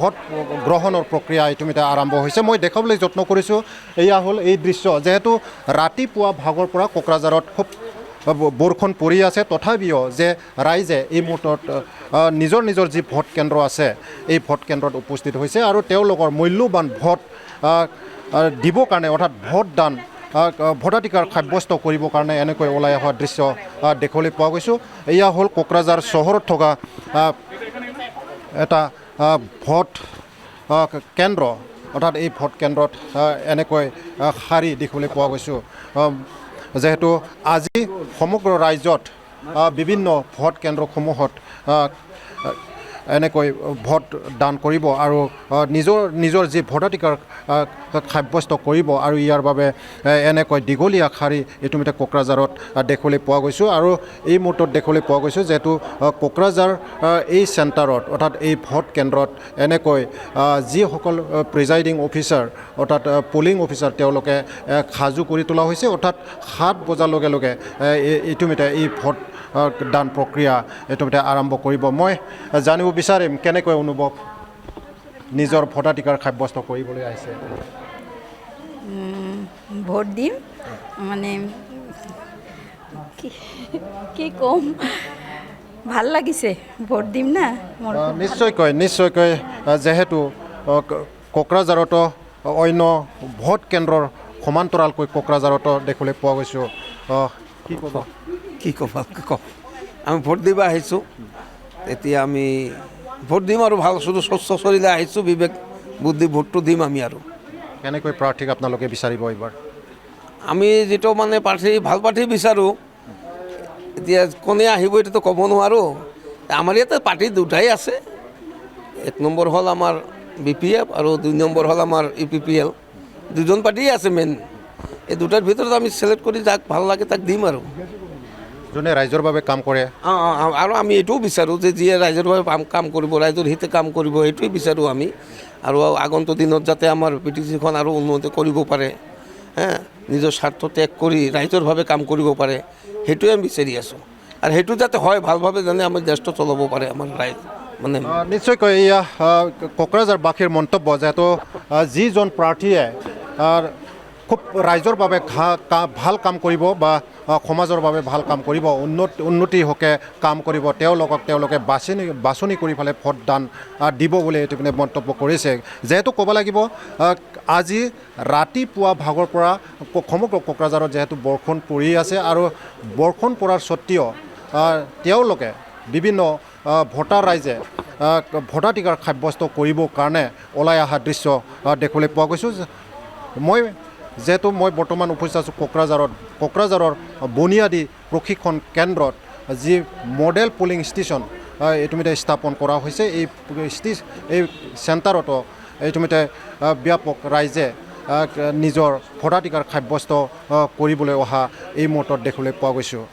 vote গ্ৰহণৰ প্ৰক্ৰিয়া ইতিমধ্যে আৰম্ভ হৈছে মই দেখাবলৈ যত্ন কৰিছোঁ এয়া হ'ল এই দৃশ্য যেহেতু ৰাতিপুৱা ভাগৰ পৰা কোকৰাঝাৰত খুব বৰষুণ পৰি আছে তথাপিও যে ৰাইজে এই মুহূৰ্তত নিজৰ নিজৰ যি ভোট কেন্দ্ৰ আছে এই ভোট কেন্দ্ৰত উপস্থিত হৈছে আৰু তেওঁলোকৰ মূল্যৱান ভোট দিবৰ কাৰণে অৰ্থাৎ ভোটদান ভোটাধিকাৰ সাব্যস্ত কৰিবৰ কাৰণে এনেকৈ ওলাই অহা দৃশ্য দেখিবলৈ পোৱা গৈছোঁ এয়া হ'ল কোকৰাঝাৰ চহৰত থকা এটা ভোট কেন্দ্ৰ অৰ্থাৎ এই ভোট কেন্দ্ৰত এনেকৈ শাৰী দেখিবলৈ পোৱা গৈছোঁ যেহেতু আজি সমগ্ৰ ৰাজ্যত বিভিন্ন ভোট কেন্দ্ৰসমূহত এনেকৈ ভোট দান কৰিব আৰু নিজৰ যি ভোটাধিকাৰ সাব্যস্ত কৰিব আৰু ইয়াৰ বাবে এনেকৈ দীঘলীয়া শাৰী ইতিমধ্যে কোকৰাঝাৰত দেখিবলৈ পোৱা গৈছোঁ আৰু এই মুহূৰ্তত দেখিবলৈ পোৱা গৈছোঁ যিহেতু কোকৰাঝাৰ এই চেণ্টাৰত অৰ্থাৎ এই ভোট কেন্দ্ৰত এনেকৈ যিসকল প্ৰিজাইডিং অফিচাৰ অৰ্থাৎ পলিং অফিচাৰ তেওঁলোকে সাজু কৰি তোলা হৈছে অৰ্থাৎ 7 বজাৰ লগে লগে ইতিমধ্যে এই ভোট দান প্ৰক্ৰিয়া ইতিমধ্যে আৰম্ভ কৰিব মই জানিব বিচাৰিম কেনেকৈ অনুভৱ নিজৰ ভোটাধিকাৰ সাব্যস্ত কৰিবলৈ আহিছে ভোট দিম মানে কি কম ভাল লাগিছে ভোট দিম না নিশ্চয়কৈ যেহেতু কোকৰাঝাৰতো অন্য ভোট কেন্দ্ৰৰ সমান্তৰালকৈ কোকৰাঝাৰতো দেখিবলৈ পোৱা গৈছোঁ কি ক'ব আমি ভোট দিব আহিছোঁ এতিয়া আমি ভোট দিম আৰু ভাল স্বচ্ছ চলিলে আহিছোঁ বিবেক বুদ্ধি ভোটটো দিম আমি আৰু কেনেকৈ প্ৰাৰ্থীক আপোনালোকে বিচাৰিব এইবাৰ আমি যিটো মানে ভাল প্ৰাৰ্থী বিচাৰোঁ এতিয়া কোনে আহিব এইটোতো ক'ব নোৱাৰোঁ আমাৰ ইয়াতে পাৰ্টি দুটাই আছে 1 নম্বৰ হ'ল আমাৰ BPF আৰু 2 নম্বৰ হ'ল আমাৰ UPPL দুজন পাৰ্টিয়ে আছে মেইন এই দুটাৰ ভিতৰত আমি চিলেক্ট কৰি যাক ভাল লাগে তাক দিম আৰু যোনে ৰাইজৰ বাবে কাম কৰে আৰু আমি এইটোও বিচাৰোঁ যে যিয়ে ৰাইজৰ বাবে কাম কৰিব ৰাইজৰ হিতে কাম কৰিব সেইটোৱে বিচাৰোঁ আমি আৰু আগন্তুক দিনত যাতে আমাৰ PTCখন আৰু উন্নতি কৰিব পাৰে নিজৰ স্বাৰ্থ ত্যাগ কৰি ৰাইজৰ বাবে কাম কৰিব পাৰে সেইটোৱে আমি বিচাৰি আছোঁ আৰু সেইটো যাতে হয় ভালভাৱে যেনে আমাৰ দেশটো চলাব পাৰে আমাৰ ৰাইজ মানে নিশ্চয়কৈ এয়া কোকৰাঝাৰবাসীৰ মন্তব্য যিহেতু যিজন প্ৰাৰ্থীয়ে খুব ৰাইজৰ বাবে ভাল কাম কৰিব বা সমাজৰ বাবে ভাল কাম কৰিব উন্নতি হকে কাম কৰিব তেওঁলোকে বাছনি কৰি পেলাই ভোটদান দিব বুলি এইটো মন্তব্য কৰিছে যেহেতু ক'ব লাগিব আজি ৰাতিপুৱা ভাগৰ পৰা সমগ্ৰ কোকৰাঝাৰত যেহেতু বৰষুণ পৰি আছে আৰু বৰষুণ পৰাৰ স্বত্তেও তেওঁলোকে বিভিন্ন ভোটাৰ ৰাইজে ভোটাধিকাৰ সাব্যস্ত কৰিবৰ কাৰণে ওলাই অহা দৃশ্য দেখিবলৈ পোৱা গৈছোঁ যেহেতু মই বৰ্তমান উপস্থিত আছোঁ কোকৰাঝাৰৰ বুনিয়াদী প্ৰশিক্ষণ কেন্দ্ৰত যি মডেল পলিং ষ্টেচন ইতিমধ্যে স্থাপন কৰা হৈছে এই চেণ্টাৰতো ইতিমধ্যে ব্যাপক ৰাইজে নিজৰ ভোটাধিকাৰ সাব্যস্ত কৰিবলৈ অহা এই মুহূৰ্তত দেখিবলৈ পোৱা গৈছোঁ